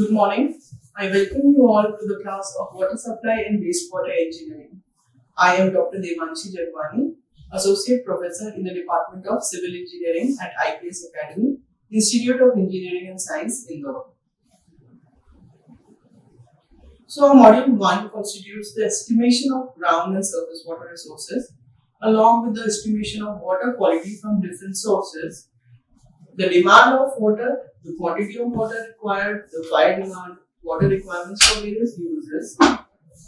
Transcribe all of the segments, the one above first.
Good morning. I welcome you all to the class of Water Supply and Wastewater Engineering. I am Dr. Devaanshi Jagwani, Associate Professor in the Department of Civil Engineering at IPS Academy, Institute of Engineering and Science, Indore. So, Module 1 constitutes the estimation of ground and surface water resources, along with the estimation of water quality from different sources, the demand of water, the quantity of water required, the fire demand, water requirements for various uses,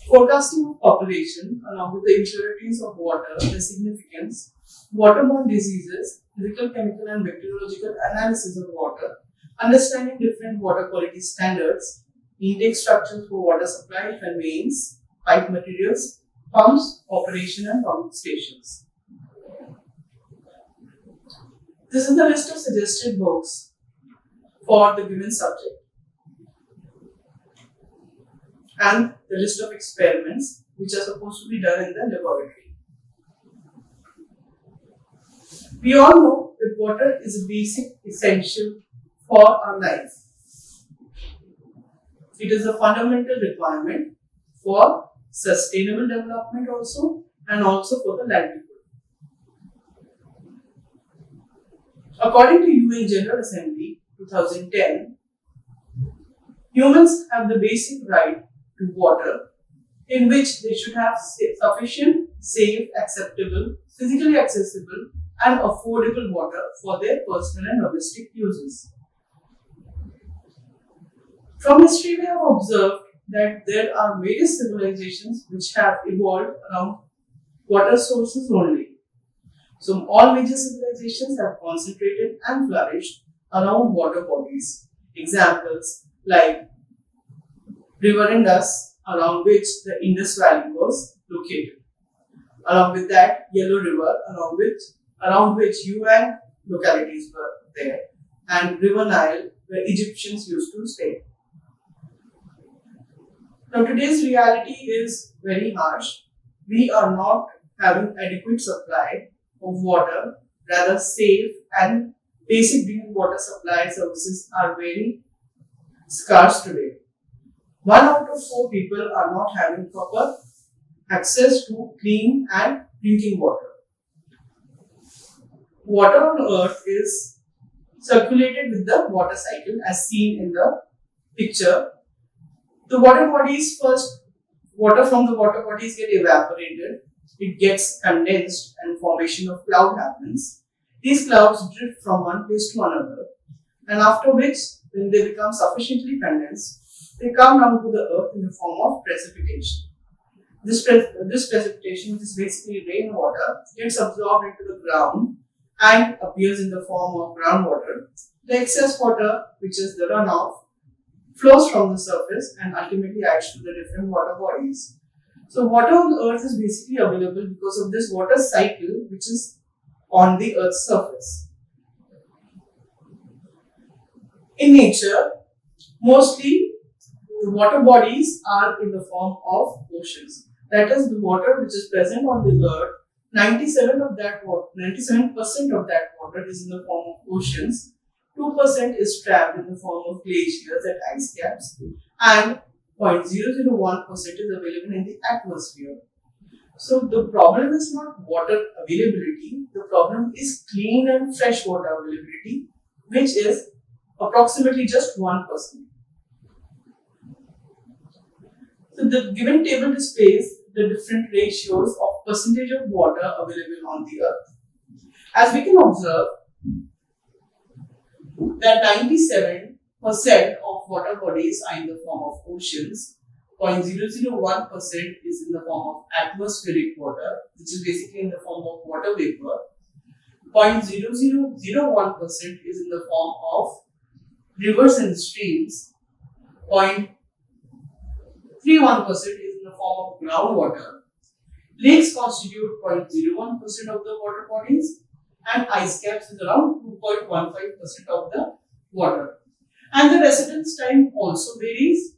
forecasting of population along with the impurities of water, their significance, waterborne diseases, physical, chemical and bacteriological analysis of water, understanding different water quality standards, intake structures for water supply, conveyance, pipe materials, pumps, operation and pumping stations. This is the list of suggested books for the given subject and the list of experiments which are supposed to be done in the laboratory. We all know that water is a basic essential for our life. It is a fundamental requirement for sustainable development also and also for the livelihood. According to UN General Assembly 2010, humans have the basic right to water in which they should have sufficient, safe, acceptable, physically accessible and affordable water for their personal and domestic uses. From history, we have observed that there are various civilizations which have evolved around water sources only. So, all major civilizations have concentrated and flourished around water bodies. Examples like River Indus, around which the Indus Valley was located. Along with that, Yellow River, around which Yuan localities were there, and River Nile, where Egyptians used to stay. Now, today's reality is very harsh. We are not having adequate supply of water, rather safe and basic drinking water supply services are very scarce today. 1 out of 4 people are not having proper access to clean and drinking water. Water on earth is circulated with the water cycle as seen in the picture. The water bodies water from the water bodies get evaporated. It gets condensed and formation of cloud happens. These clouds drift from one place to another, and after which, when they become sufficiently condensed, they come down to the earth in the form of precipitation. This precipitation, which is basically rainwater, gets absorbed into the ground and appears in the form of groundwater. The excess water, which is the runoff, flows from the surface and ultimately adds to the different water bodies. So water on the earth is basically available because of this water cycle which is on the earth's surface. In nature, mostly the water bodies are in the form of oceans. That is, the water which is present on the earth, 97% of that water is in the form of oceans, 2% is trapped in the form of glaciers and ice caps, and 0.001% is available in the atmosphere. So the problem is not water availability, the problem is clean and fresh water availability, which is approximately just 1%. So the given table displays the different ratios of percentage of water available on the earth. As we can observe that 97% of water bodies are in the form of oceans, 0.001% is in the form of atmospheric water, which is basically in the form of water vapor, 0.0001% is in the form of rivers and streams, 0.31% is in the form of groundwater, lakes constitute 0.01% of the water bodies, and ice caps is around 2.15% of the water. And the residence time also varies.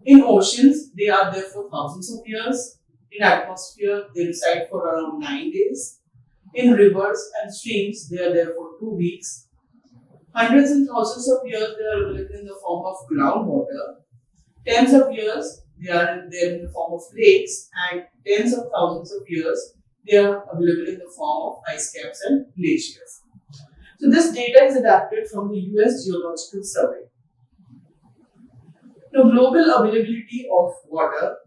In oceans, they are there for thousands of years. In atmosphere, they reside for around 9 days. In rivers and streams, they are there for 2 weeks. Hundreds and thousands of years they are available in the form of groundwater. Tens of years they are there in the form of lakes, and tens of thousands of years they are available in the form of ice caps and glaciers. So this data is adapted from the US Geological Survey. Now, global availability of water,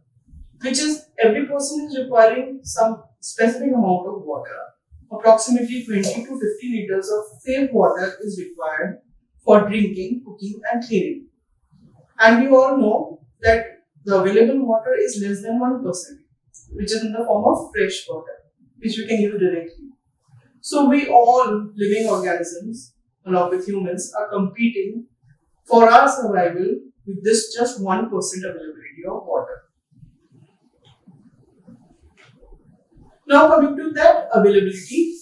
which is every person is requiring some specific amount of water. Approximately 20 to 50 liters of safe water is required for drinking, cooking, and cleaning. And you all know that the available water is less than 1%, which is in the form of fresh water, which we can use directly. So we all living organisms, along with humans, are competing for our survival with this just 1% availability of water. Now coming to that availability,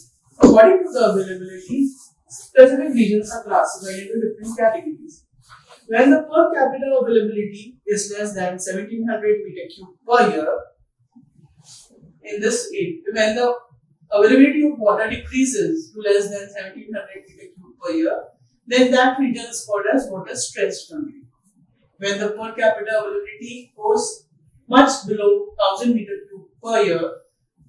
according to the availability, specific regions are classified into different categories. When the per capita availability is less than 1700 meter cube per year, when the availability of water decreases to less than 1700 meter cube per year, then that region is called as water stressed country. When the per capita availability goes much below 1000 meter cube per year,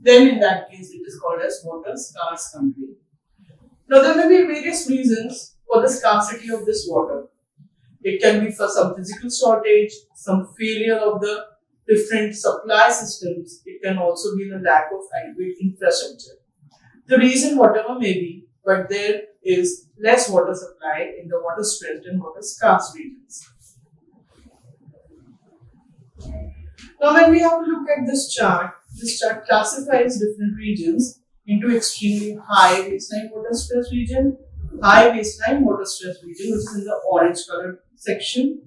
then in that case it is called as water scarce country. Now there may be various reasons for the scarcity of this water. It can be for some physical shortage, some failure of the different supply systems. It can also be the lack of adequate infrastructure. The reason whatever may be, but there is less water supply in the water stressed and water scarce regions. Now when we have a look at this chart classifies different regions into extremely high baseline water stress region, high baseline water stress region, which is in the orange colored section,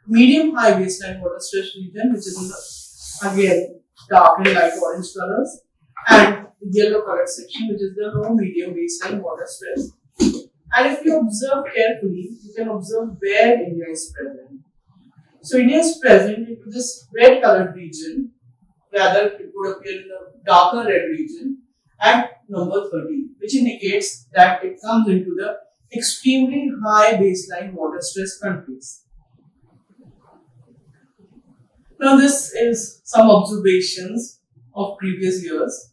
medium high baseline water stress region, which is in the, again, dark and light orange colors, and the yellow colored section, which is the low medium baseline water stress. And if you observe carefully, you can observe where India is present. So India is present into this red colored region, rather it would appear in the darker red region at number 13, which indicates that it comes into the extremely high baseline water stress countries. Now this is some observations of previous years,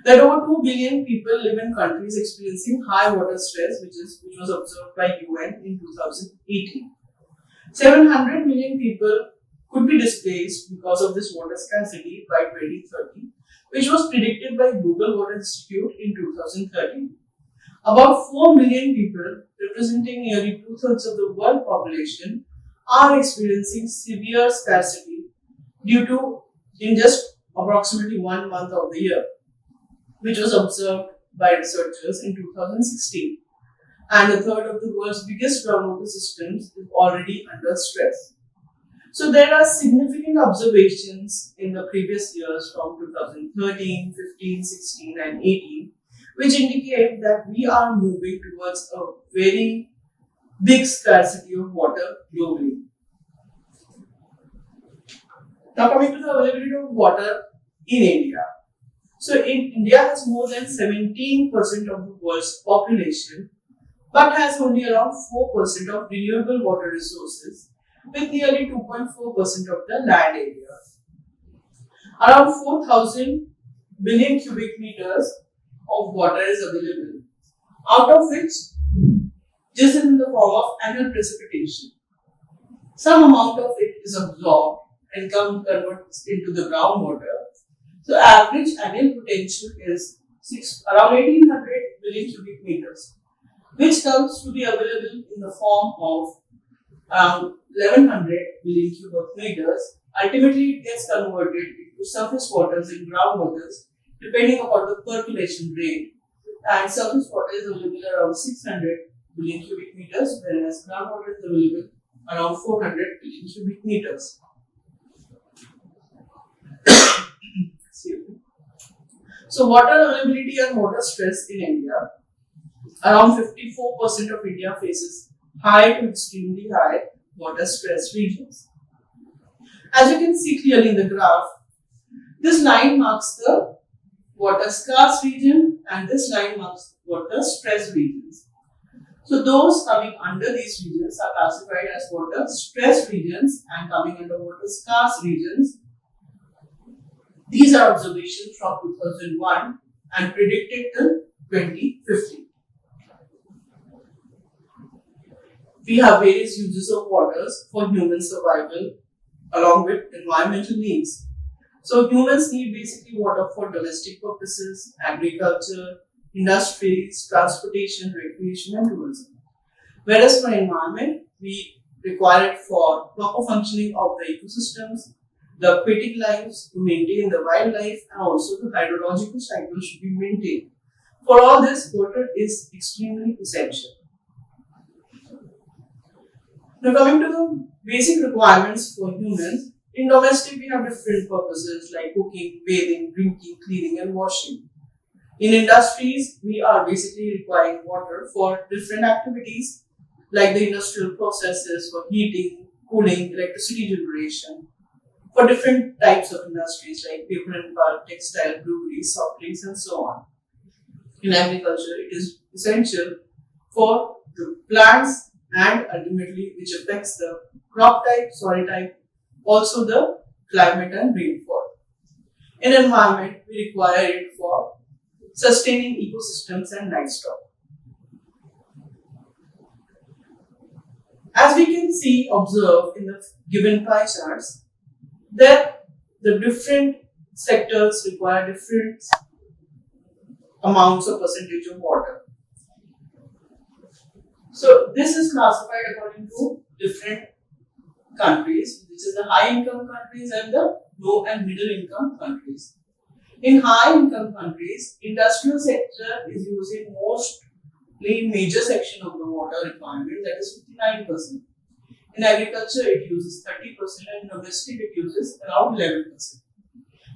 that over 2 billion people live in countries experiencing high water stress, which was observed by UN in 2018. 700 million people could be displaced because of this water scarcity by 2030, which was predicted by Global Water Institute in 2013. About 4 million people, representing nearly 2/3 of the world population, are experiencing severe scarcity due to in just approximately 1 month of the year, which was observed by researchers in 2016. And a third of the world's biggest groundwater systems is already under stress. So there are significant observations in the previous years from 2013, 15, 16 and 18, which indicate that we are moving towards a very big scarcity of water globally. Now coming to the availability of water in India. So India has more than 17% of the world's population, but has only around 4% of renewable water resources, with nearly 2.4% of the land area. Around 4,000 billion cubic meters of water is available, out of which this is in the form of annual precipitation. Some amount of it is absorbed and converts into the groundwater. So average annual potential is around 1800 billion cubic meters, which comes to be available in the form of around 1100 billion cubic meters. Ultimately, it gets converted into surface waters and groundwaters depending upon the percolation rate. And surface water is available around 600 billion cubic meters, whereas groundwater is available around 400 billion cubic meters. So water availability and water stress in India. Around 54% of India faces high to extremely high water stress regions. As you can see clearly in the graph, this line marks the water scarce region and this line marks water stress regions. So those coming under these regions are classified as water stressed regions and coming under water scarce regions. These are observations from 2001 and predicted till 2050. We have various uses of waters for human survival along with environmental needs. So humans need basically water for domestic purposes, agriculture, industries, transportation, recreation and tourism. Whereas for environment, we require it for proper functioning of the ecosystems, the aquatic lives, to maintain the wildlife, and also the hydrological cycle should be maintained. For all this, water is extremely essential. Now coming to the basic requirements for humans, in domestic we have different purposes like cooking, bathing, drinking, cleaning and washing. In industries, we are basically requiring water for different activities like the industrial processes for heating, cooling, electricity generation. For different types of industries like paper and pulp, textile, breweries, soft drinks and so on. In agriculture, it is essential for the plants and ultimately which affects the crop type, soil type, also the climate and rainfall. In environment, we require it for sustaining ecosystems and livestock. As we can see, observe in the given pie charts, that the different sectors require different amounts or percentage of water. So this is classified according to different countries, which is the high income countries and the low and middle income countries. In high income countries, industrial sector is using mostly major section of the water requirement, that is 59%. In agriculture, it uses 30% and domestic it uses around 11%.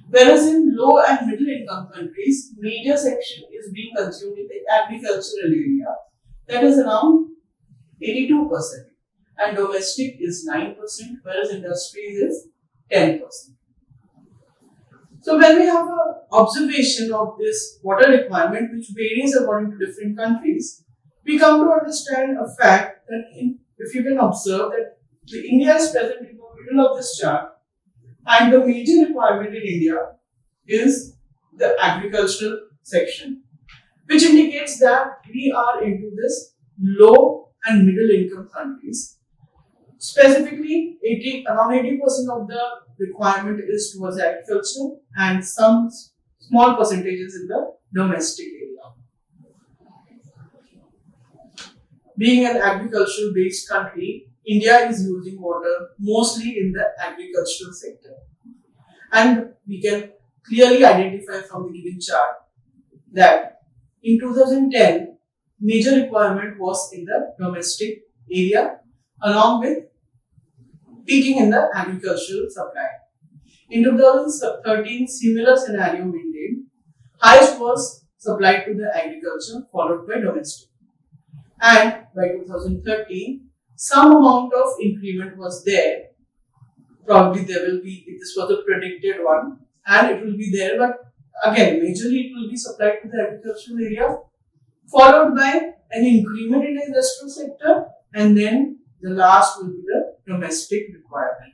Whereas in low and middle income countries, major section is being consumed in the agricultural area, that is around 82%. And domestic is 9%, whereas industry is 10%. So when we have an observation of this water requirement, which varies according to different countries, we come to understand a fact that if you can observe that India is present in the middle of this chart, and the major requirement in India is the agricultural section, which indicates that we are into this low and middle income countries. Specifically, around 80% of the requirement is towards agriculture and some small percentages in the domestic area. Being an agricultural based country, India is using water mostly in the agricultural sector. And we can clearly identify from the given chart that in 2010, major requirement was in the domestic area along with peaking in the agricultural supply. In 2013, similar scenario maintained. Highest was supplied to the agriculture followed by domestic. And by 2013, some amount of increment was there. Probably there will be, this was a predicted one, and it will be there, but again, majorly it will be supplied to the agricultural area, followed by an increment in the industrial sector, and then the last will be the domestic requirement.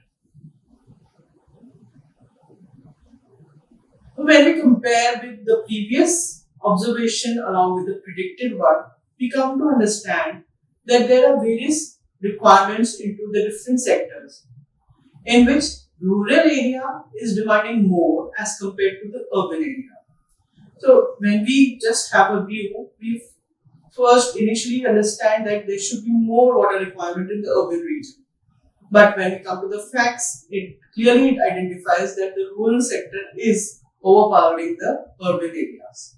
When we compare with the previous observation along with the predicted one, we come to understand that there are various requirements into the different sectors, in which rural area is demanding more as compared to the urban area. So when we just have a view, we first initially understand that there should be more water requirement in the urban region. But when we come to the facts, it clearly identifies that the rural sector is overpowering the urban areas.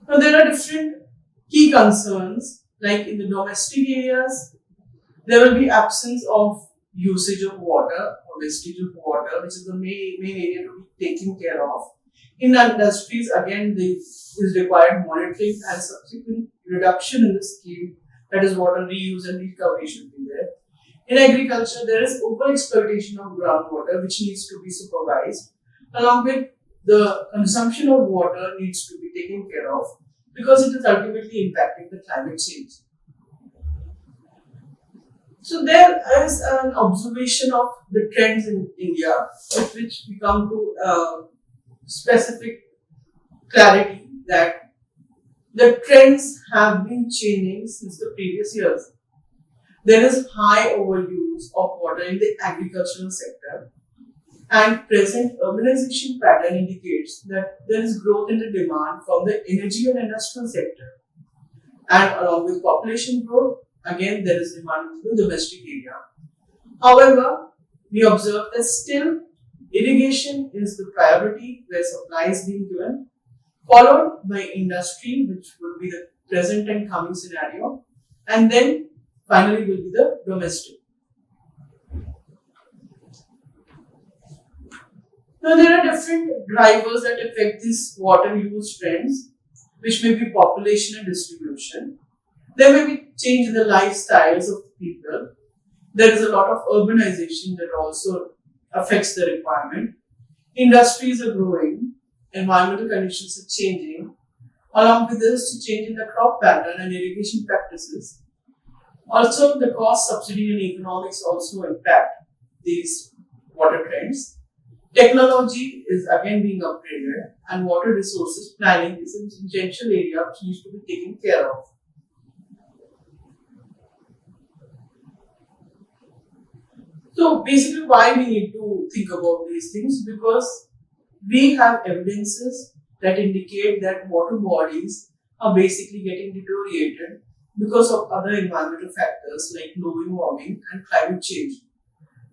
Now there are different key concerns, like in the domestic areas, there will be absence of usage of water or wastage of water, which is the main area to be taken care of. In industries, again, there is required monitoring and subsequent reduction in the scheme, that is water reuse and recovery should be there. In agriculture, there is over-exploitation of groundwater, which needs to be supervised, along with the consumption of water needs to be taken care of. because it is ultimately impacting the climate change. So there is an observation of the trends in India, with which we come to specific clarity that the trends have been changing since the previous years. There is high overuse of water in the agricultural sector, and present urbanization pattern indicates that there is growth in the demand from the energy and industrial sector. And along with population growth, again there is demand in the domestic area. However, we observe that still irrigation is the priority where supply is being given, followed by industry, which would be the present and coming scenario, and then finally will be the domestic. Now there are different drivers that affect these water use trends, which may be population and distribution. There may be change in the lifestyles of people. There is a lot of urbanization that also affects the requirement. Industries are growing, environmental conditions are changing, along with this change in the crop pattern and irrigation practices. Also, the cost, subsidy and economics also impact these water trends. Technology is again being upgraded, and water resources planning is an essential area which needs to be taken care of. So basically, why we need to think about these things? Because we have evidences that indicate that water bodies are basically getting deteriorated because of other environmental factors like global warming and climate change.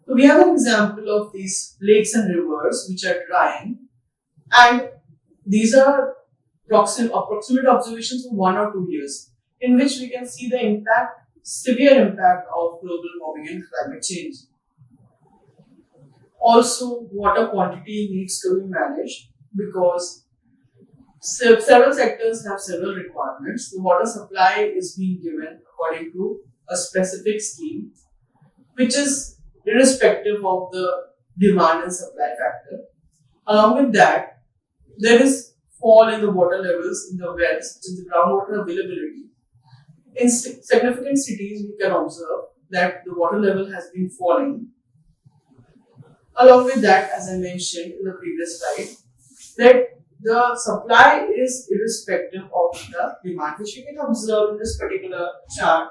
So we have an example of these lakes and rivers which are drying, and these are approximate observations of 1 or 2 years, in which we can see the impact, severe impact of global warming and climate change. Also, water quantity needs to be managed because several sectors have several requirements. The water supply is being given according to a specific scheme, which is irrespective of the demand and supply factor. Along with that, there is fall in the water levels in the wells, which is the groundwater availability. In significant cities, we can observe that the water level has been falling. Along with that, as I mentioned in the previous slide, that the supply is irrespective of the demand, which you can observe in this particular chart,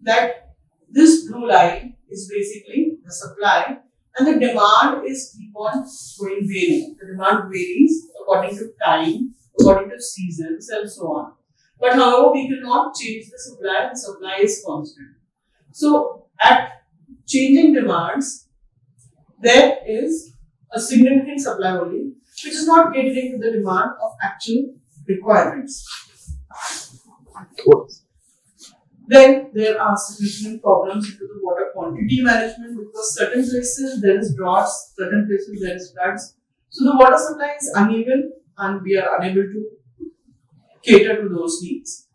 that this blue line is basically the supply and the demand is keep on going varying. The demand varies according to time, according to seasons and so on. But however, we cannot change the supply is constant. So at changing demands, there is a significant supply only, which is not catering to the demand of actual requirements. Then there are significant problems into the water quantity management because certain places there is droughts, certain places there is floods. So the water supply is uneven and we are unable to cater to those needs.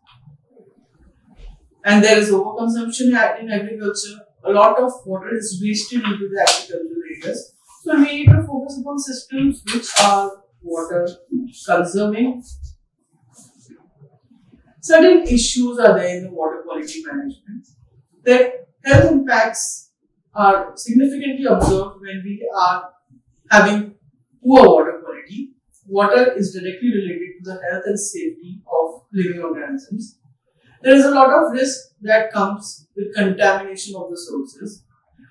And there is overconsumption in agriculture. A lot of water is wasted into the agricultural areas. So we need to focus upon systems which are water conserving. Certain issues are there in the water quality management. Their health impacts are significantly observed when we are having poor water quality. Water is directly related to the health and safety of living organisms. There is a lot of risk that comes with contamination of the sources.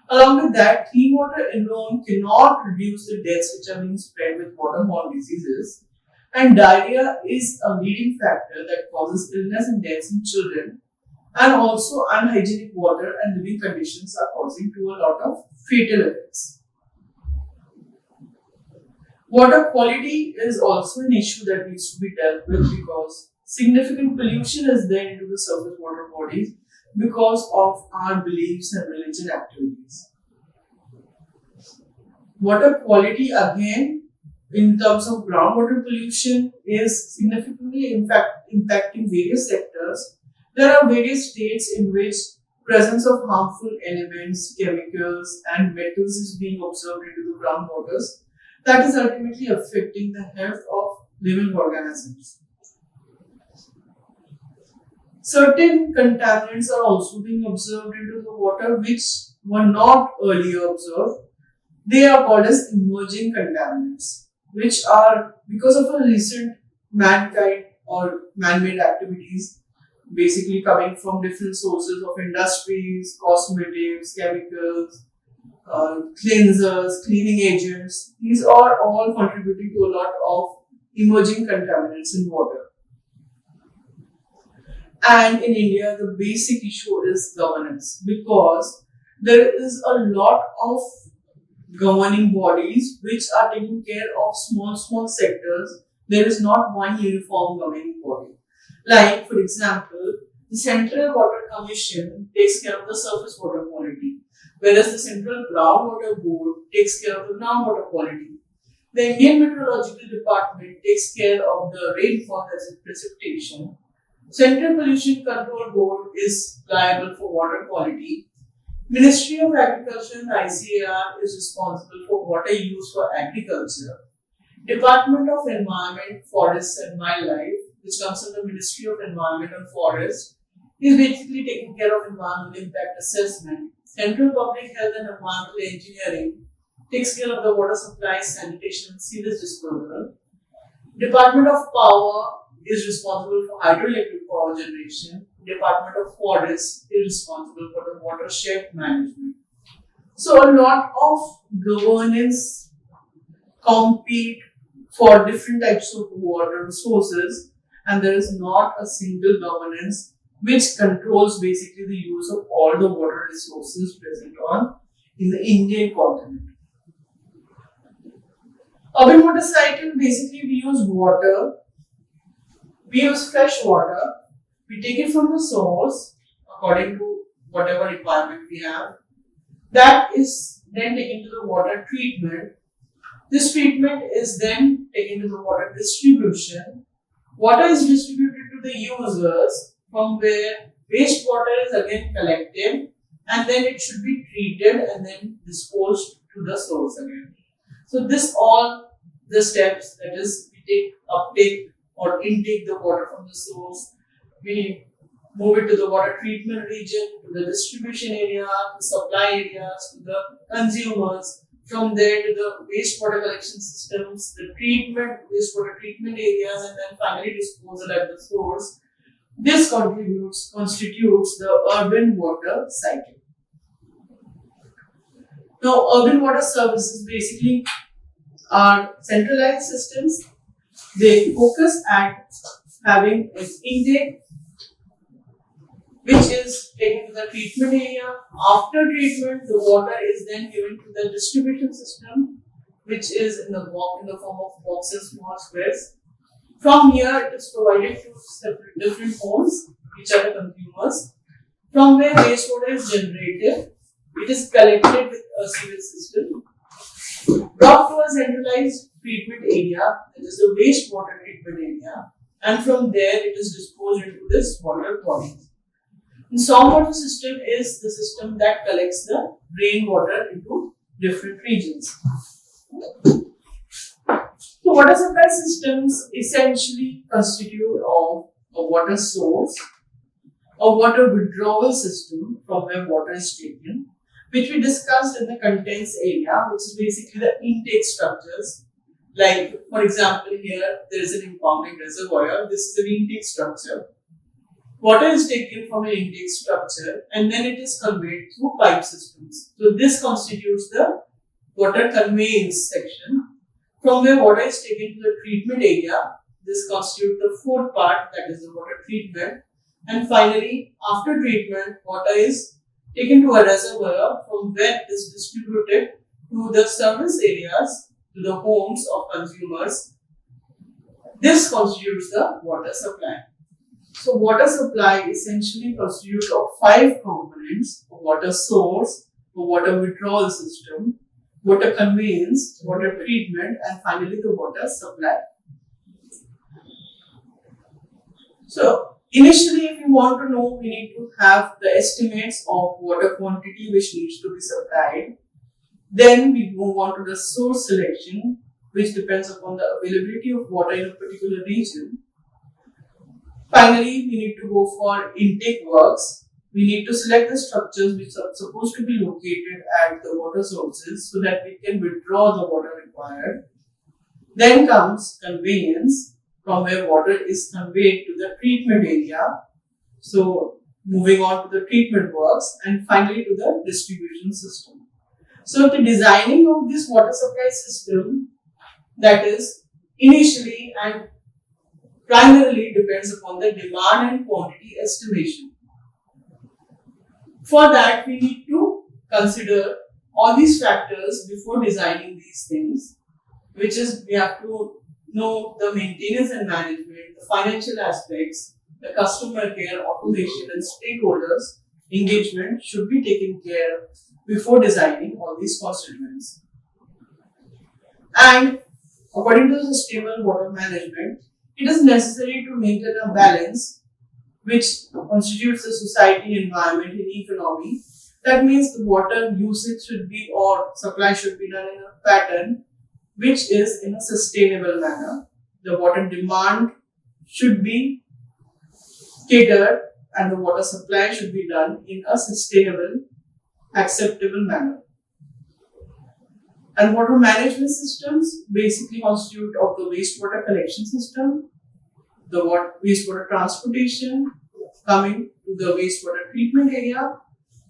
Along with that, clean water alone cannot reduce the deaths which are being spread with waterborne diseases. And diarrhea is a leading factor that causes illness and deaths in children. And also unhygienic water and living conditions are causing to a lot of fatal effects. Water quality is also an issue that needs to be dealt with because significant pollution is there into the surface water bodies because of our beliefs and religion activities. Water quality again, in terms of groundwater pollution, is significantly impacting various sectors. There are various states in which presence of harmful elements, chemicals and metals is being observed into the groundwaters. That is ultimately affecting the health of living organisms. Certain contaminants are also being observed into the water which were not earlier observed. They are called as emerging contaminants, which are because of a recent mankind or man-made activities, basically coming from different sources of industries, cosmetics, chemicals, cleansers, cleaning agents. These are all contributing to a lot of emerging contaminants in water. And in India, the basic issue is governance, because there is a lot of governing bodies which are taking care of small sectors. There is not one uniform governing body. Like, for example, the Central Water Commission takes care of the surface water quality, whereas the Central Groundwater Board takes care of the groundwater quality. The Indian Meteorological Department takes care of the rainfall as precipitation. Central Pollution Control Board is liable for water quality. Ministry of Agriculture and ICAR is responsible for water use for agriculture. Department of Environment, Forests and Wildlife, which comes under Ministry of Environment and Forest, is basically taking care of environmental impact assessment. Central Public Health and Environmental Engineering takes care of the water supply, sanitation and sewage disposal. Department of Power is responsible for hydroelectric power generation. Department of Forests is responsible for the watershed management. So a lot of governance compete for different types of water resources, and there is not a single governance which controls basically the use of all the water resources present on in the Indian continent. Urban water cycle, basically we use water, we use fresh water, we take it from the source according to whatever requirement we have. That is then taken to the water treatment. This treatment is then taken to the water distribution. Water is distributed to the users, from where wastewater is again collected and then it should be treated and then disposed to the source again. So this all the steps, that is, we take uptake or intake the water from the source, we move it to the water treatment region, to the distribution area, the supply areas, to the consumers, from there to the wastewater collection systems, the wastewater treatment areas, and then finally disposal at the source. This constitutes the urban water cycle. Now, urban water services basically are centralized systems. They focus at having an intake which is taken to the treatment area. After treatment, the water is then given to the distribution system, which is in the form of boxes, small squares. From here, it is provided to different homes, which are the consumers. From where wastewater is generated, it is collected with a sewage system, brought to a centralized treatment area, that is the wastewater treatment area, and from there it is disposed into this water body. The stormwater system is the system that collects the rainwater into different regions. So water supply systems essentially constitute of a water source, a water withdrawal system from where water is taken, which we discussed in the contents area, which is basically the intake structures. Like, for example, here there is an impounding reservoir. This is an intake structure. Water is taken from an intake structure and then it is conveyed through pipe systems. So this constitutes the water conveyance section. From where water is taken to the treatment area, this constitutes the fourth part, that is the water treatment. And finally, after treatment, water is taken to a reservoir from where it is distributed to the service areas, to the homes of consumers. This constitutes the water supply. So water supply essentially constitutes of 5 components: a water source, a water withdrawal system, water conveyance, water treatment, and finally the water supply. So initially, if you want to know, we need to have the estimates of water quantity which needs to be supplied. Then we move on to the source selection, which depends upon the availability of water in a particular region. Finally, we need to go for intake works. We need to select the structures which are supposed to be located at the water sources so that we can withdraw the water required. Then comes conveyance, from where water is conveyed to the treatment area. So moving on to the treatment works, and finally to the distribution system. So the designing of this water supply system, that is initially and primarily depends upon the demand and quantity estimation. For that, we need to consider all these factors before designing these things, which is we have to know the maintenance and management, the financial aspects, the customer care, automation, and stakeholders engagement should be taken care before designing all these constituents. And according to the sustainable water management, it is necessary to maintain a balance which constitutes the society, environment, and economy. That means the water usage should be or supply should be done in a pattern which is in a sustainable manner. The water demand should be catered and the water supply should be done in a sustainable, acceptable manner. And water management systems basically constitute of the wastewater collection system, the wastewater transportation, coming to the wastewater treatment area,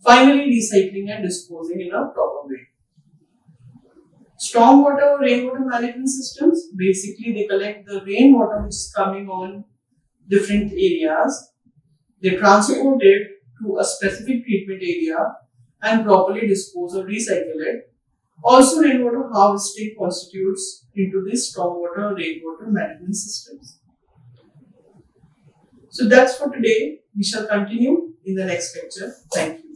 finally recycling and disposing in a proper way. Stormwater or rainwater management systems, basically they collect the rainwater which is coming on different areas, they transport it to a specific treatment area and properly dispose or recycle it. Also, rainwater harvesting constitutes into this stormwater or rainwater management systems. So that's for today. We shall continue in the next lecture. Thank you.